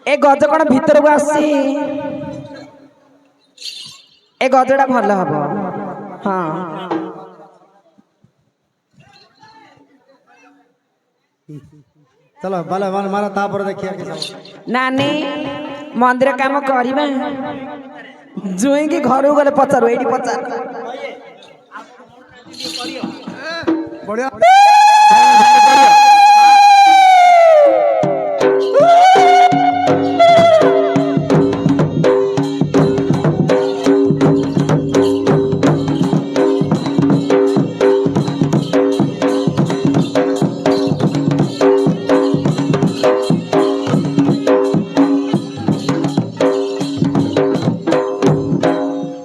ए गज कौन भीतर को आसी ए गजटा भल हम हाँ चलो भले मन मारा तापर देखिया के नानी मंदिर काम करबा जुई की घर गले पचार एडी पचार बढ़िया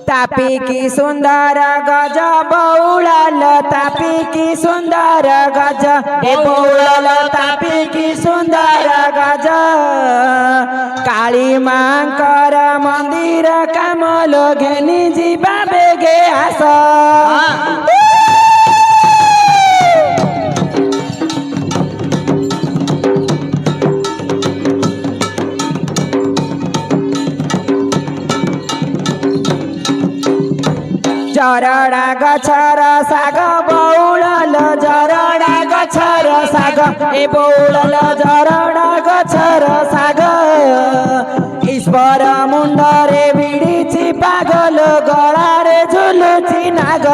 तापी की सुंदर गज बौड़ल तापी की सुंदर गज ए बौड़ल तापी की सुंदर गज काली मांकर मंदिर कामल घेनी जीवा बेगे आस जरडा गछर साग बौड़ल जरडा गछर साग ए बौड़ल जरडा गछर साग ईश्वर मुंडरे बिड़ी पागल गलारे झुलुची नाग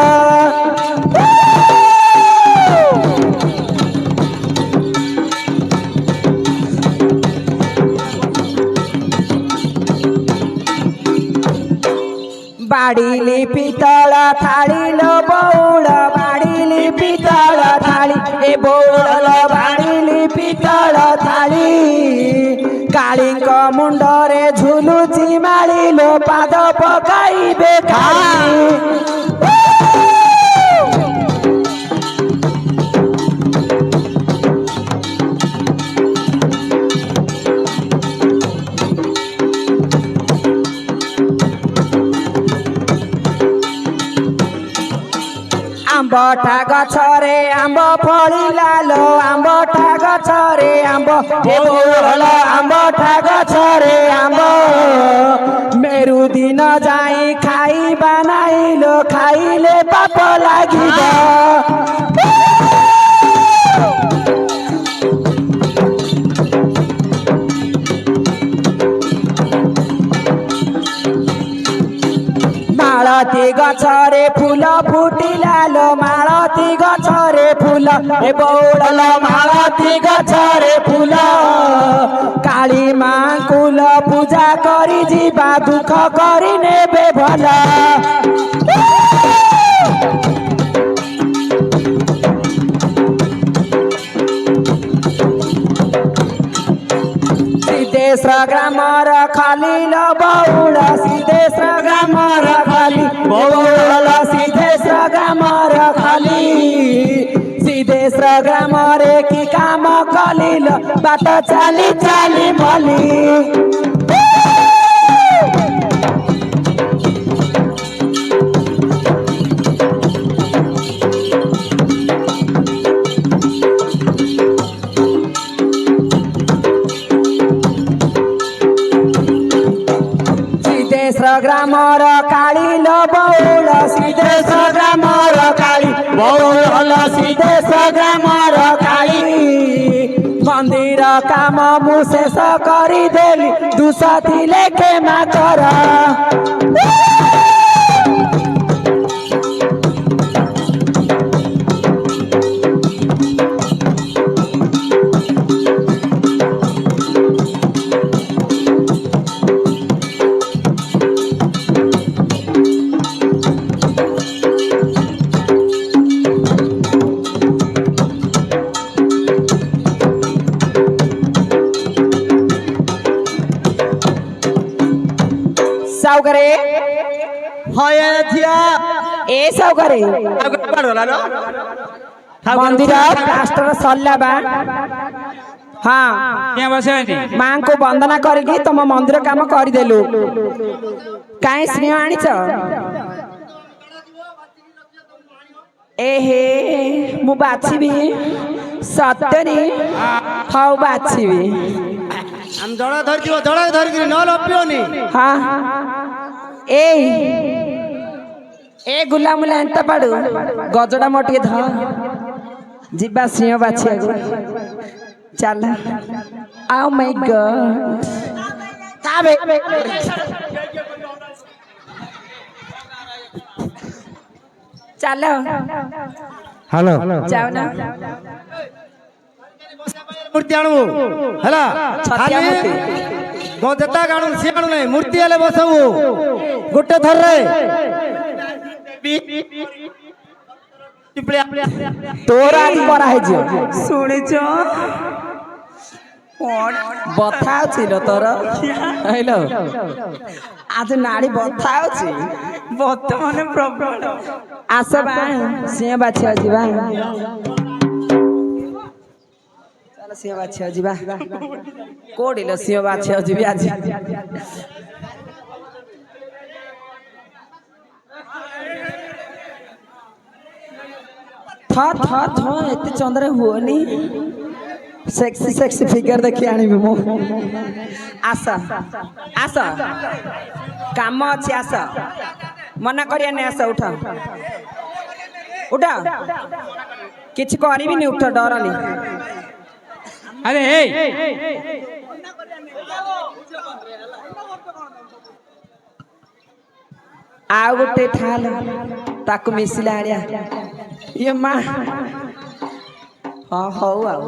बाड़ीली पितल थाली लो बौड़ बाड़ीली पितल थाली ए बौड़ल बाड़ीली पितल थाली काली मुंडरे झुलुची माली लो पाद पकाइबे खाली आंबटा गछरे आंब फळिला लो आंबटा गछरे आंब ए बौड़ल आंबटा गछरे आंब मेरु दिन जाई खाई बनाइलो खाइले पाप लागिबा मालती गछरे फूल फुटिला लो मालती गछरे फूल ए बौड़ल मालती गछरे फूल काली मां कुल पूजा करी जीवा दुख करी नेबे भला सिद्धेश्वर ग्रामर खाली लो बौड़ सिद्धेश्वर ग्रामर खाली बौड़ल सिद्धेश्वर ग्रामर खाली सिद्धेश्वर ग्रामरे की काम कलिल बाट चाली चाली भली सिद्धेश्वर ग्रामर काली लो बौड़ सिद्धेश्वर ग्रामर काली बौड़ल सिद्धेश्वर ग्रामर काली मंदिर काम मु शेष करी देली दुसा थिले क्षमा कर सावकरे हय थिया ए सावकरे मंदिर प्लास्टर सरला बा हाँ क्या बसे मां को वंदना करके तुम मंदिर काम कर देलु काई स्नेह आनीच एहे मु बाछिबी सत्यरी हाउ बाछिबी আমি জড়া ধরিଥିବ ଜଳା ଧରିକିରି ନହେଲେ ଅପିବନି ହଁ ଏଇ ଏ ଗୁଲାମୁଲା ଏନ୍ତା ପାଡୁ ଗଜଡ଼ା ମୋ ଟିକେ ଧ ଯିବା ସିଂହ ବାଛିବାକୁ ଚାଲ ଆଉ ମାଇ ଗଡ୍ ତାବେ ଚାଲ हेलो ଯାଉ ନା ମୂର୍ତ୍ତି ଆଣିବୁ ହେଲା ଛତିଆ ମୂର୍ତ୍ତି ଯେତା ଆଣୁ ସିଏ ଆଣୁ ନାହିଁ ମୂର୍ତ୍ତି ହେଲେ ବସବୁ ଗୋଟେ ଥରରେ ତୋର ଆଜି କରା ହେଇଯିବ ଶୁଣିଛ ବଥା ଅଛି ଲୋ ତୋର ହେଇଲୋ ଆଜି ନାଡି ବଥା ଅଛି ବଥା ମାନେ ପ୍ରବଳ ଆସ ବା ସିଂହ ବାଛିଆ ଯିବା ଚାଲ ସିଂହ ବାଛିଆ ଯିବା କୋଉଠି ଲୋ ସିଂହ ବାଛିଆ ଯିବି ଆଜି थ थ थ एते चंद्र हुओनी सेक्सी सेक्सी फिगर देखि आनिबि मो आस आस काम अछि आस मना करिया ने आस उठ उठ किछ करिबि नि उठ डरनी अरे आउ गोटे ठाल ताकु मिसिला आड़िया ये माँ हाँ हौ आउ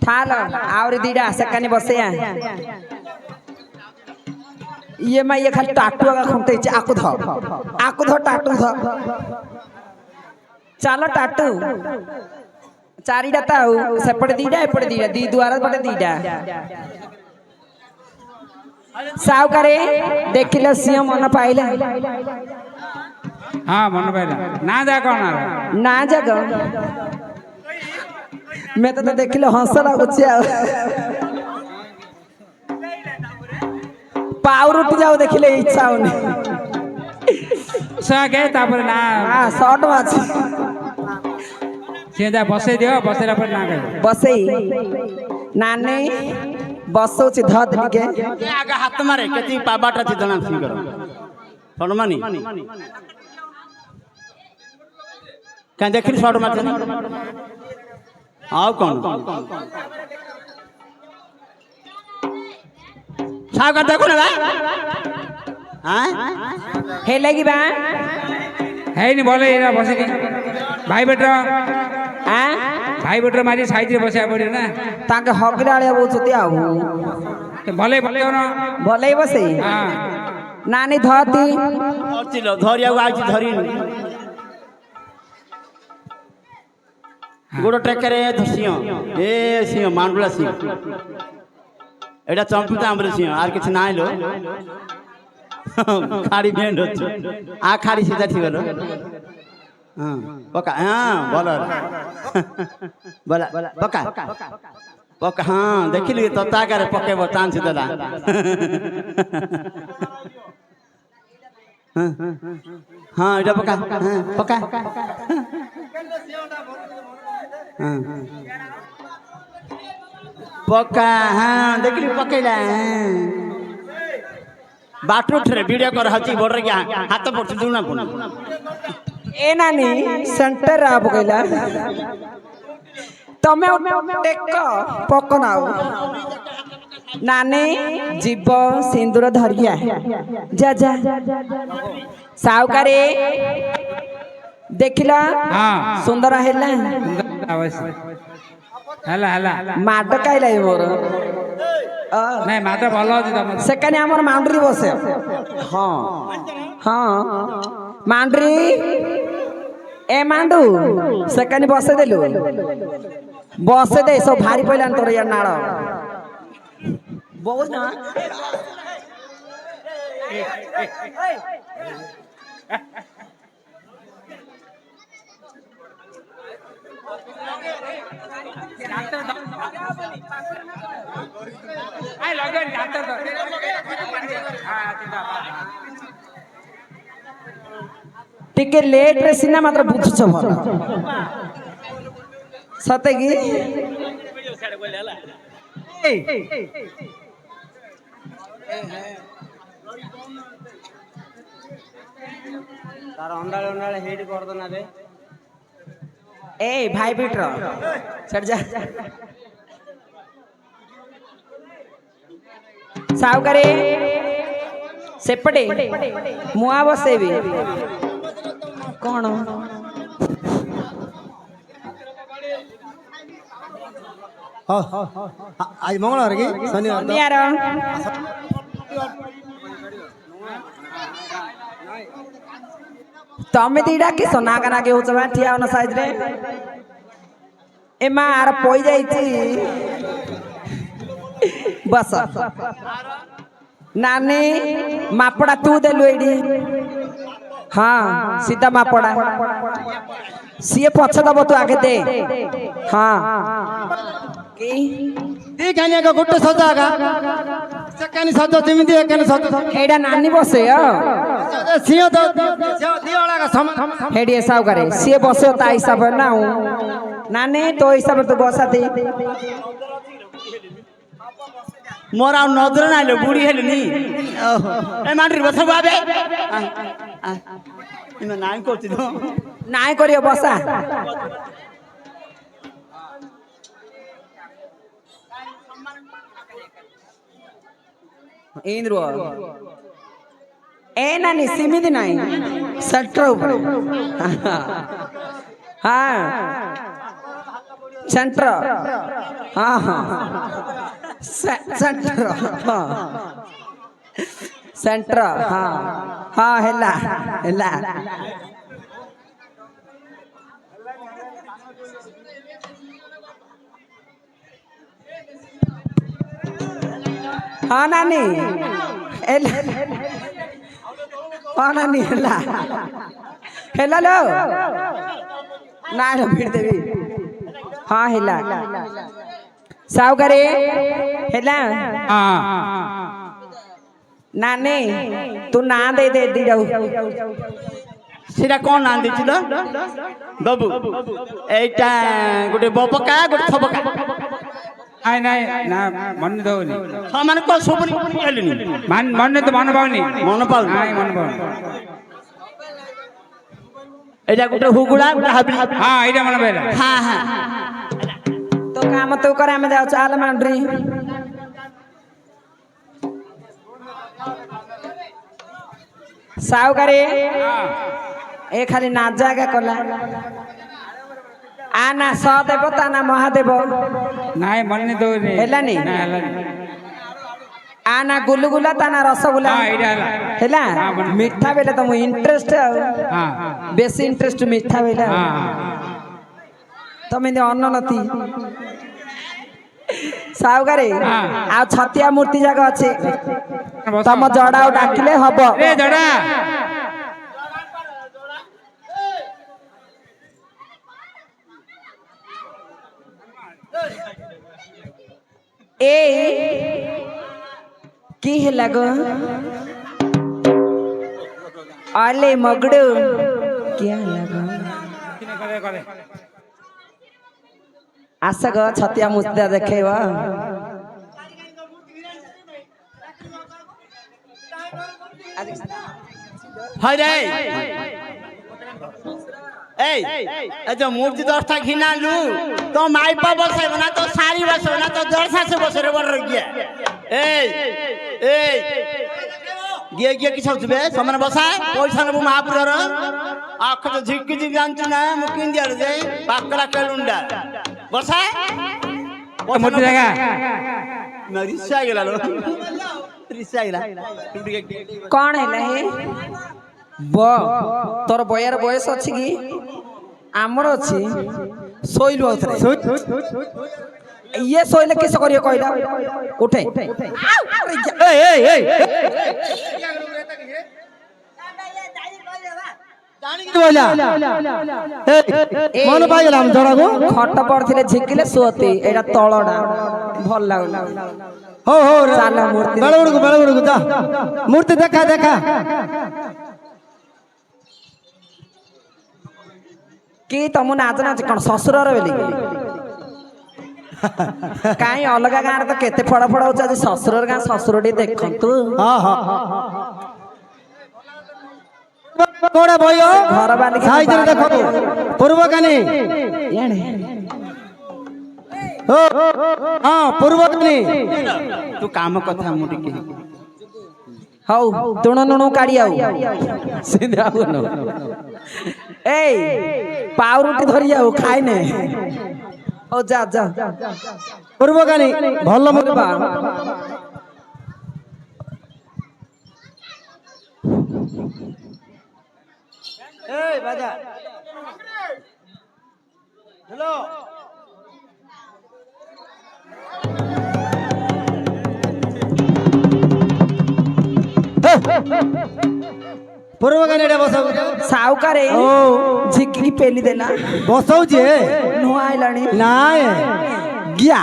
ठाल आउरी दीडा सेकानी बसेया ये माँ ये खाली टाटुआ का खुंटे आकु धो टाटू ध चलो टाटू चारिटा ताऊ सेपटे दीडा एपटे दीडा दी द्वार पटे दीडा सावकारे देखिले सिंह मन पाइला हाँ मन पाइला ना जा कौन ना जग मैं तो देखिले हंस लागुची पावर उठ जाओ देखिले इच्छा होने सके तापर ना हां शॉर्ट मैच सीधा बसे दियो बसेला पर ना गए बसे नानी बसो छि ध दिके आगे हाथ मारे केती पाबाटा छि जना छि कर फणमानी का देखि शॉट मारते आउ कोन साग का देखो ना हां हे लगी बा है नि बोले एरा बसे के भाई बेटा हां भाई बेटा मारी साइड रे बसे पड़े ना ताके हगराळिया बोचती आउ भले भले ना भले बसे हां नानी धती चिलो धरिया आछि धरि गोड़ टेकरे सिंह ए सिंह मांडुला सिंह एटा चंपिता हमरे सिंह आर किछ नाइ लो खाड़ी भेंड होछ आ खाड़ी सीधा थिबलो हां पका हां बोला बोला पका पका हां देखिली तो तागारे पकेबो चांस देला हां एटा पका हां पका पक्का हाँ देखली पकेला बाटू ठरे वीडियो कर हची बोल रे हाथ पड़ दुना पुना ए नानी सेंटर आ पकेला तमे टेक पकनाओ नानी जीव सिंदूर धरिया जा जा सावकारे देखिला हां सुंदर हेला अवश्य हला हला माड काइला मोर नहीं माता भलो अछि तम सेकानी हमर माउंड्री बसे हां हां माउंड्री ए मांडू सेकानी बसे देलु बसे दे सब भारी पइलान तोर यार नाड़ बहुत ना आई लगे डॉक्टर तो हां टिके लेट रे सिना मात्र बुझछ भल सते की ତାର ଅଣ୍ଡାଳେ ଅଣ୍ଡାଳେ ହେଇଟି କରଦ ନା ରେ ଏ ଭାଇ ପିଟର ଛାଡ ଯା ସାଉକାରେ ସେପଟେ ମୁଆ ବସେଇବି କଣ ଆଜି ମଙ୍ଗଳବାର କି ଶନିବାର ନିଆର ତମେ ଦିଟା କିସ ନାଗା ନାଗି ହଉଛ ବା ଠିଆ ହନ ସାଇଜ ରେ ଏ ମା ଆର ପଇ ଯାଇଛି ବସ ନାନୀ ମାପଡା ତୁ ଦେଲୁ ଏଇଠି ହଁ ସୀତା ମାପଡା ସିଏ ପଛ ଦବ ତୁ ଆଗେ ଦେ ହଁ କି ଦି ଖାନି ଏକ ଗୋଟେ ସଜା ଆକା ସେ କାନି ସଜ ଯେମିତି ଏ କାନି ସଜ ହେଇଟା ନାନୀ ବସେ ସିଂହ ତ ଦି ଅଳାକା ସମାନ ହେଡି ସାଉକାରେ ସିଏ ବସେ ତା ହିସାବରେ ନା ନାନୀ ତୋ ହିସାବରେ ତୁ ବସାତି ମୋର ଆଉ ନଜର ନାଇଲୋ ବୁଢୀ ହେଲିନି ଏ ମାଣ୍ଡିରେ ବସ ବାବେ ଇମେ ନାଇଁ କରୁଛି ତ ନାଇଁ କରିବ ବସା ଇନ୍ଦ୍ର ଏ ନାନୀ ସେମିତି ନାହିଁ ସେଣ୍ଟର ଉପରେ ହଁ ସେଣ୍ଟର ହଁ ହଁ ସେଣ୍ଟର ହଁ ସେଣ୍ଟର ହଁ ହଁ ହେଲା ହେଲା ହଁ ନାନୀ ହଁ ନାନୀ ହେଲା ହେଲା ଲୋ ନାଇଁ ଭିଡ଼ ଦେବି ହଁ ହେଲା ସାଉକାରେ ହେଲା ନାନୀ ତୁ ନାଁ ଦେଇ ଦେ ଦି ଯାଉ সেটা কোন নাম দিছিল বাবু এইটা গোটে ববকা গোটে থবকা ନାଇଁ ନାଇଁ ନା ମନେ ଦଉନି ମାନେ କଣ ସବୁନି ହେଲିନି ମନେ ତ ମନେ ପାଉନି ମନେ ପାଉନି ନାଇଁ ମନେ ପାଉନି এইটা গোটে হুগুড়া গোটে হাবলি ହଁ ଏଇଟା ମନେ ପାଇଲା হ্যাঁ হ্যাঁ তো কাম তো করে আমি যাও চাল মান্ড্রি সাউকারে এ খালি না জায়গা কলা आ ना सदेव ता ना महादेव ନାଇଁ ମନେ ଦଉନି ହେଲାନି? ନା ହେଲାନି आ ना गुलगुला ता ना रसगुल्ला ହଁ ଏଇଟା ହେଲା ହେଲା ମିଠା ବେଲେ ତମ ଇଣ୍ଟରେଷ୍ଟ ହଁ ବେଶୀ ଇଣ୍ଟରେଷ୍ଟ ମିଠା ବେଲେ ହଁ ତମେ ଅନନତି ସାଉଗାରେ ଆଉ ଛତିଆ ମୂର୍ତ୍ତି ଜାଗା ଅଛି ତମ ଜଡା ଡାକିଲେ ହବ ରେ ଜଡା ए की है गो आले मगड़ू क्या लगो आस गो छतिया मुस्ता देखेब হরে এই এই যে মূর্তি 10টা ঘিনালু তো মাইপা বসাইব না তো শাড়ি বসাইব না তো দরসাসে বসে রে বড় গিয়া এই এই গিয়ে গিয়ে কি সববে সমান বসা পয়সা নেবো মহাপুরর আখ তো ঝিকি ঝিকি জানছু না মুকিন দিয়ার যে পাকড়া কেলুন্ডা বসা মূর্তি জায়গা রিসা গেলা রিসা গেলা कौन है हे ब तोर बयार बयस अछि कि आमर अछि सोइलु औथरे ये सोइले किस करियो कहला उठे ए ए मन पाई गेला हम जड़ा को खट पड़थिले झिकिले सोती एटा तळडा भल लागला हो हो चाल मूर्ति बेलगुड़ को जा मूर्ति देखा देखा कि तमु नाच नाच कोन ससुरर बेली କାଇଁ ଅଲଗା ଗାଁରେ ତ କେତେ ଫଡ ଫଡ ହଉଛି ଆଜି ଶ୍ୱଶୁରର ଗାଁ ଶ୍ୱଶୁର ଟିକେ ଦେଖନ୍ତୁ ହଁ ହଁ କୋଡା ବଇଓ ଘର ବାଲିକି ସାଇଜରେ ଦେଖ ପୂର୍ବ କାନି ଇଆଡେ ଓ ହଁ ପୂର୍ବ କାନି ତୁ କାମ କଥା ମୁଁ ଟିକେ ହଉ ତୁଣ ନୁଣୁ କାଢି ଆଉ ସିଧା ହଉନ ଏଇ ପାଉରୁଟି ଧରି ଆଉ ଖାଇନେ ହଉ ଯା ଯା ପୂର୍ବ କାନି ଭଲ ମତ ବା এই বাজা হ্যালো ପୂର୍ବ କାନି ଏଟା ବସାଉ ସାଉକାରେ ଝିକିକି ପେଲି ଦେଲା ବସାଉଛି ନୂଆ ଆଇଲାଣି ନାଇଁ ଗିଆ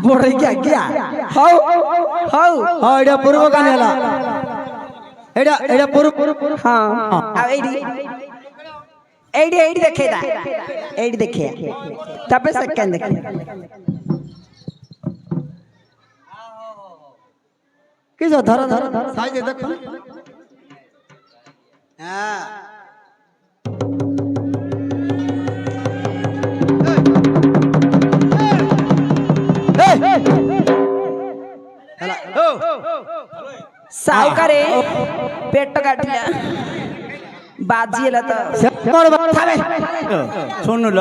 ବଢେଇ ଗିଆ ଗିଆ ହଉ ହଉ ହଁ ଏଟା ପୂର୍ବ କାନି ହେଲା ଏଟା ଏଟା ପୂର୍ବ ହଁ ଆଉ ଏଇଠି ଏଇଠି ଏଇଠି ଦେଖେଇଦା ଏଇଠି ଦେଖେଆ ତାପରେ ସେକେଣ୍ଡ ଦେଖେ କିସ ଧର ଧର ଧର ସାଇଜ ଦେଖ হ্যাঁ ସାଉକାରେ ପେଟ କାଟିଲା ବାଜି ହେଲା ତ ଶୁଣୁଲ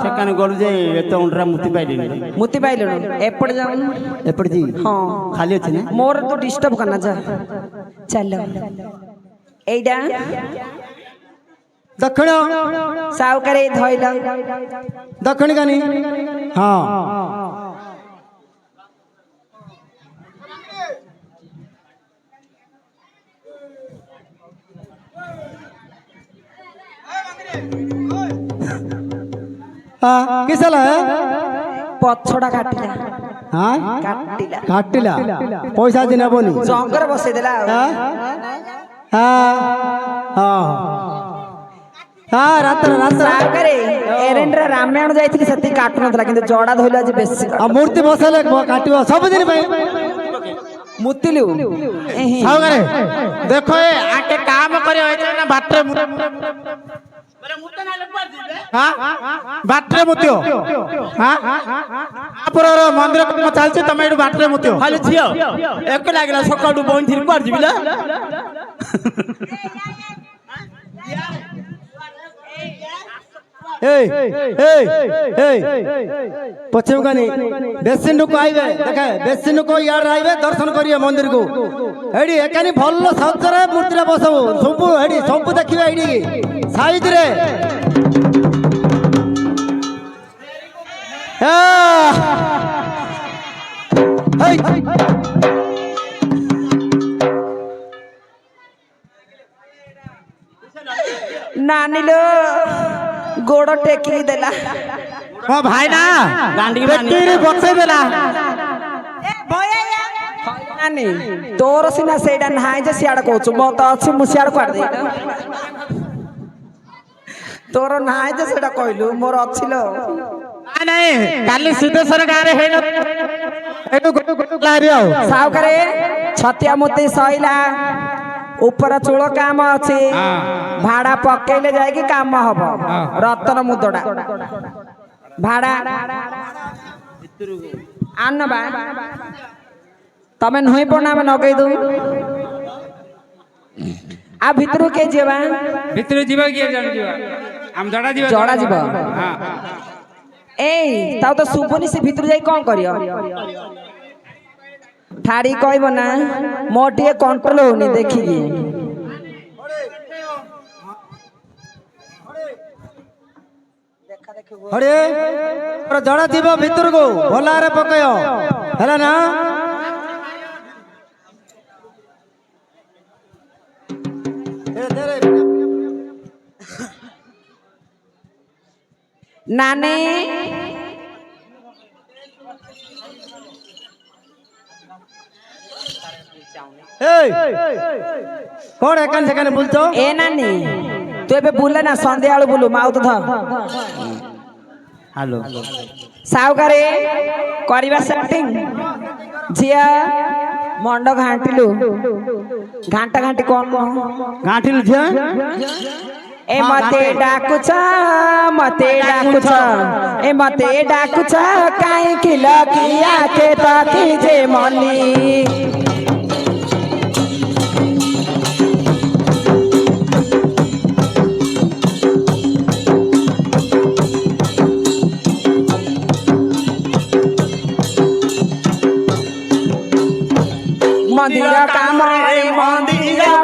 ସେକାନେ ଗଲୁ ଯେ ଏତେ ଅଣ୍ଡରା ମୁତି ପାଇଲିନି ମୁତି ପାଇଲୁଣୁ ଏପଟେ ଯାଉନୁ ଏପଟେ ଜି ହଁ ଖାଲି ଅଛି ନା ମୋର ତୁ ଡିଷ୍ଟର୍ବ କରନା ଯା ଚାଲ ଏଇଟା ଦକ୍ଷିଣ ସାଉକାରେ ଧଇଲ ଦକ୍ଷିଣ କାନି ହଁ କିସଲା ପଛଟା କାଟିଲା ହଁ କାଟିଲା କାଟିଲା ପଇସା ଆଜି ନେବନି ଜଙ୍ଗରେ ବସେଇ ଦେଲା ଆଉ ହଁ ରାତ୍ର ରାତ୍ର ସାଉକାରେ ଏରେଣ୍ଡରେ ରାମାୟଣ ଯାଇଥିଲି ସେତିକି କାଟୁ ନଥିଲା କିନ୍ତୁ ଜଡା ଧଇଲା ଆଜି ବେଶୀ ଆଉ ମୂର୍ତ୍ତି ବସେଇଲେ କାଟିବ ସବୁଦିନ ପାଇଁ ମୁତିଲୁ ସାଉକାରେ ଦେଖ ଏ ଆକେ କାମ କରି ହଇছে না বাটরে ବାଟରେ ମୁତିଅ ଆପଣର ମନ୍ଦିର କାମ ଚାଲିଛି ତମେ ଏଠୁ ବାଟରେ ମୁତିଅ ଖାଲି ଝିଅ ଏକ ଲାଗିଲା ସକାଳୁ ବଇନ ଥିରି କୁଆଡେ ଯିବି ନା ପଛକୁ କାନି ବେଶୀ ଲୋକ ଆଇବେ ଦେଖେ ବେଶୀ ଲୋକ ଇଆଡେ ଆଇବେ ଦର୍ଶନ କରିବେ ମନ୍ଦିରକୁ ଏଇଠି ଏକାନି ଭଲ ସଜରେ ମୂର୍ତ୍ତିରେ ବସବୁ ସବୁ ଏଇଠି ସବୁ ଦେଖିବେ ଏଇଠି ସାଇଜରେ ନାନିଲୋ ଗୋଡ ଟେକିକି ଦେଲା ମୋ ଭାଇ ନା ଗାଣ୍ଡି ବସେଇ ଦେଲା ନାନି ତୋର ସିନା ସେଇଟା ନାହିଁ ଯେ ସିଆଡେ କହୁଛୁ ମୋ ତ ଅଛି ମୁଁ ସିଆଡେ କୁଆଡେ ଦେଇ ତୋର ନାହିଁ ଯେ ସେଇଟା କହିଲୁ ମୋର ଅଛି ଲୋ ନାଇଁ କାଲି ସିଦ୍ଧେଶ୍ୱର ଗାଁରେ ହେଇନ ସାଉକାରେ ଛତିଆ ମୁତି ସଇଲା ଉପର ଚୂଳ କାମ ଅଛି ଭାଡା ପକେଇଲେ ଯାଇକି କାମ ହବ ରତନ ମୁଦଟା ଭାଡା ଆନ ବା ତମେ ନୁହେଁ ପଡ ଆମେ ନଗେଇ ଦଉ आ भितर के जेबा भितर जीवा किए जान जीवा हम जड़ा जीवा जड़ा जीवा हां ए ताऊ तो सुबनी से भितर जाई कोन करियो ठाड़ी कहबो ना मोटिए कंट्रोल होनी देखि की अरे जड़ा जीवा भितर को भला रे पकयो हैला ना नाने कौन एकान सेकान बोलतो ए नानी तू एबे बुले ना संध्या आलू बुलू माउत ध ହାଲୋ ସାଉକାରେ କରିବା ସେଟିଂ ଝିଅ ମଣ୍ଡ ଘାଣ୍ଟିଲୁ ଘାଣ୍ଟା ଘାଣ୍ଟି କଣ ଗାଁଠିଲୁ ଝିଅ ଏ ମତେ ଡାକୁଛ ଏ ମତେ ଡାକୁଛ କାହିଁକି ଲକିଆ କେ ତାକି ଯେ ମଲି ମନ୍ଦିର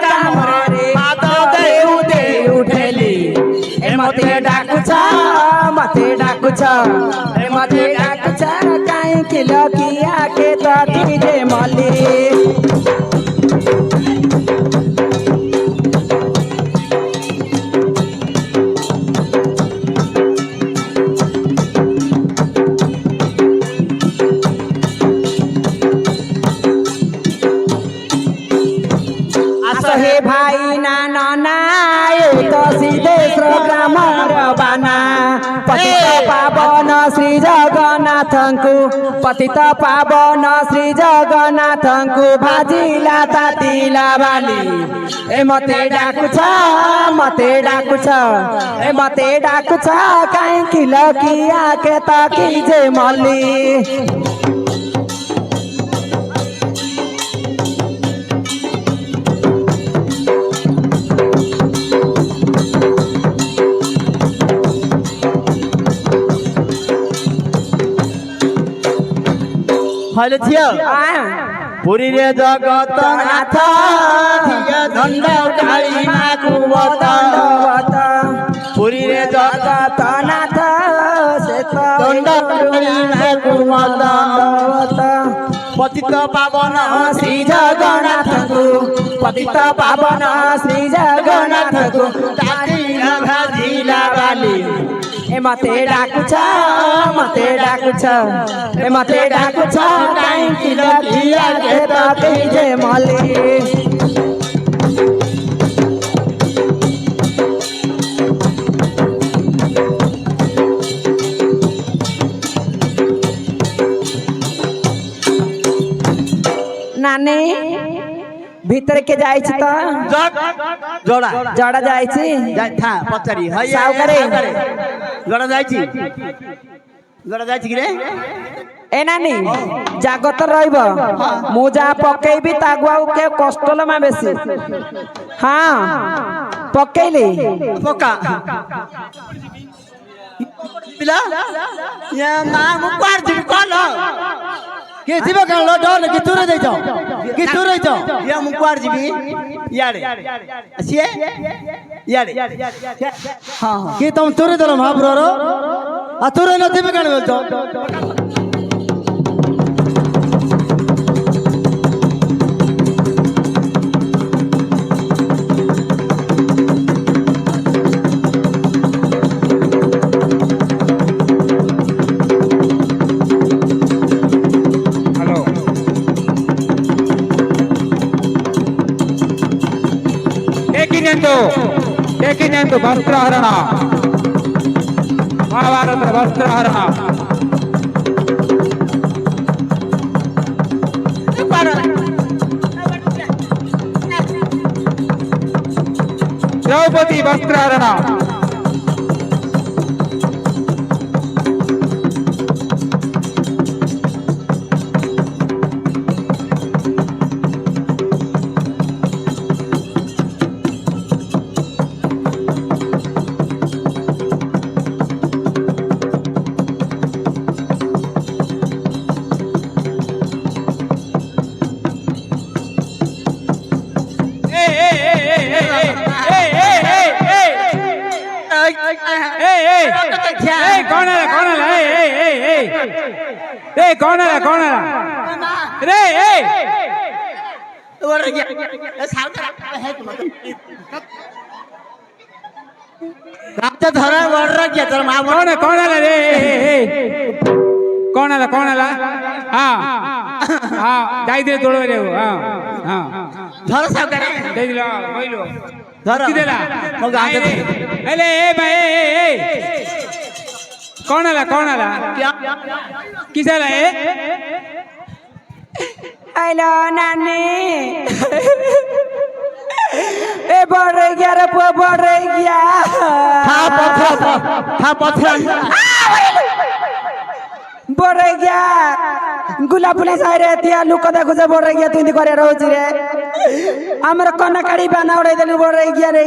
କାମରେ ହାତ ଦେଉ ଦେଉ ଠେଲି ଏ ମତେ ଡାକୁଛ ଏ ମତେ ଡାକୁଛ କାହିଁକି ଲକିଆ କେ ତାକି ଯେ ମଲି हे भाई ना नना तो सिद्धेश्वर ग्रामर बाना पतित पावन श्री जगन्नाथଙ୍କୁ भाजिला तातिला बाली ए मते डाकुछ ए मते डाकुछ काहीँकी लकिया के ताकी जे मली হলে ঝিও পুরী রে জগন্নাথ ধিয়া দণ্ড কালী মাকু বত পুরী রে জগন্নাথ সে দণ্ড কালী মাকু বত পতিত পাবন শ্রী জগন্নাথଙ୍କୁ তাতিলা ভাজিলা বালি ए मते डाकुछ ए मते डाकुछ काहीँकी लकिया के ताकी जे मली नानी भीतर के जाई छी त जोड़ा जड़ा जाई छी था पचारी हय साउकारे जोड़ा जाई छी कि रे ए नानी जागत रहइब मु जा पकेबी तागुआ के कष्टल मा बेसी हां पकेली पका पिला या मां मुकार जी कोन के जीव कान डर कि तुरे देई जाओ या मुकार जी यारे सिए यारे हां कि तुम तुरे दल महापुर आ तुरे न जीव कान बोलतो ಏಕಿನೆಂದು ವಸ್ತ್ರಹರಣ ಮಹಾಭಾರತದ ವಸ್ತ್ರಹರಣ ದ್ರೌಪದಿ ವಸ್ತ್ರಹರಣ कौन है रे राजा धरा वर्रा क्या तर मां कौन है रे कौन है हां हां जाई दे तोड़ रे हां हां धरा सब करे दे दिला कइलो धरा की देला मग आगे एले ए भाई कौन आला किस आला ए हेलो नानी ए बढ़ रही गया रे पुआ बढ़ रही गया बढ़ रही गया गुला पुलिस आए रे तिया लुक देखो से बढ़ रही गया तू करे रोज रे हमर कोना काड़ी बना उड़े देलु बढ़ रही गया रे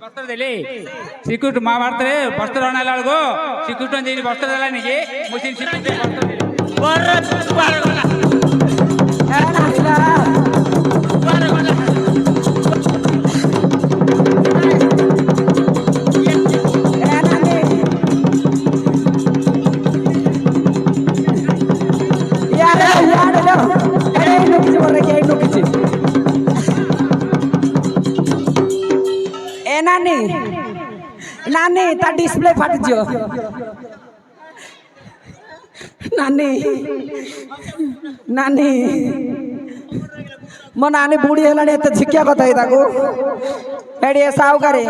बस्तर देले सिक्युरिटी महाभारत रे बस्तर आना लागो सिक्युरिटी देनी बस्तर देला निके मुसिन सिक्युरिटी बस्तर देले नानी नानी ता डिस्प्ले फाट जियो नानी नानी मो नानी बुढ़ी हेलानी एते झिकिया कथा ताको एडी साउकारे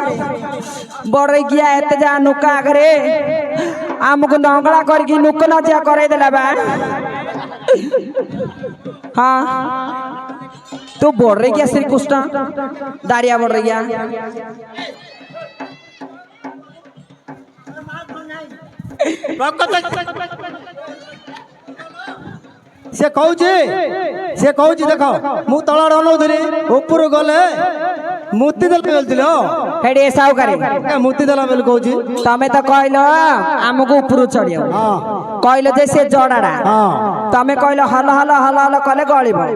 बड़ गया एते जा नुका करे हमको नंगला करके नुक न जा करे देला बा हां तो बढ़ रही क्या श्री कृष्ण दारिया बढ़ रही क्या से कहूची देख मु तला अनौली ऊपर गले मूर्ति देल हेडी साउकारी मूर्ति देला बेल कहूची तमे तो कहलो हमको ऊपर चढ़ियो कहलो जे से जड़ाड़ा तमे कहलो हल हल हल हल कले गळिबो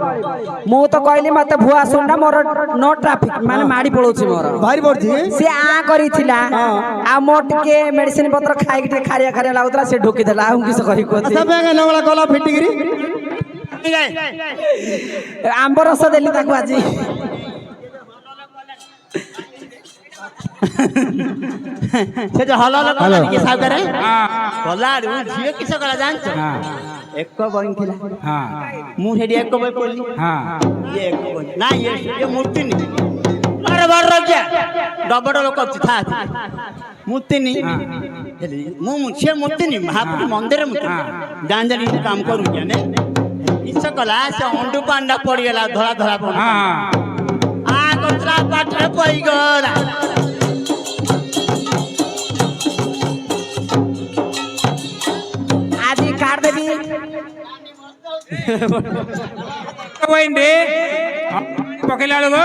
मु तो कहली मते भुआ सुनना मोर नो ट्रैफिक माने माडी पळोची मोर भारी पड़ची से आ करिथिला आ मोट के मेडिसिन पत्र खाइ के खारिया खारिया लागुतला से ढोकी देला हम किस करी कोती सब नवला गला फिटिगिरी आंब रस देली ताकू आजी से जो हल हल कला के साव करे कलाडू झियो किस कला जानछ एक बइन थिला हां मु हेडी एक बइ पड़ली हां ये एक बइन ना ये मूर्ति नि अरे बार रजा डबड लोक था मूर्ति नि मु मुछे मूर्ति नि महापुर मंदिर मूर्ति जान काम करू जाने इस कला से अंडू पांडा पड़ गला धरा धरा पड़ आ कचरा पाठे पई गला आजी काट देबी పోయింది పక్కలాడుగో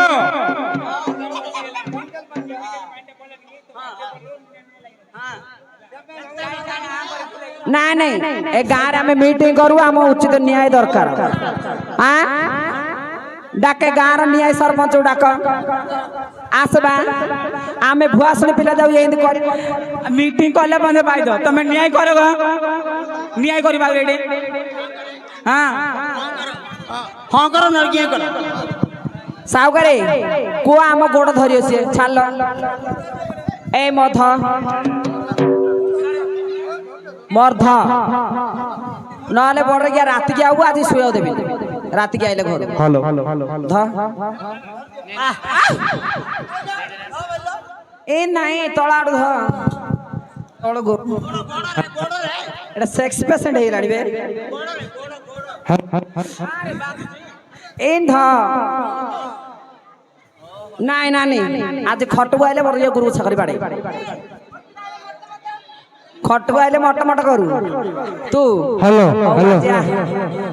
ना नहीं ए गाँव आम मीटिंग करू आम उचित न्याय दरकार हाँ डाके गाँव न्याय सरपंच डाक आसबा आम भुआसुनी पिला जाऊ ये मीटिंग कले बंदे पाई दो तुम न्याय करोग न्याय करी बाबू रेडी हां हां करो न के कर सावकारे को आम गोड़ धरियो से छाल ए मध मर्ध नहले बड़ गया रात के आऊ आज सुयो देबी रात के आइले घर हेलो ध ए नहीं तळाडू ध तळ गो एटा सेक्स पेशेंट हे लाडी बे इन ध नहीं नानी आज खटु आइले बड़ ये गुरु छकरी बाडे खटु आइले मट मट करू तू हेलो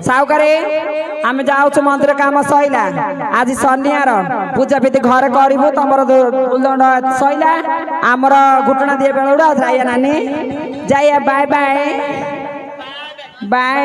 सावकारे आम जाऊ मंदिर काम सैला आज शनिवार पूजा विधि घर करू तुम फुलदंड सैला आमर घुटना दिए बेड़ा जाइए नानी जाइए बाय बाय बाय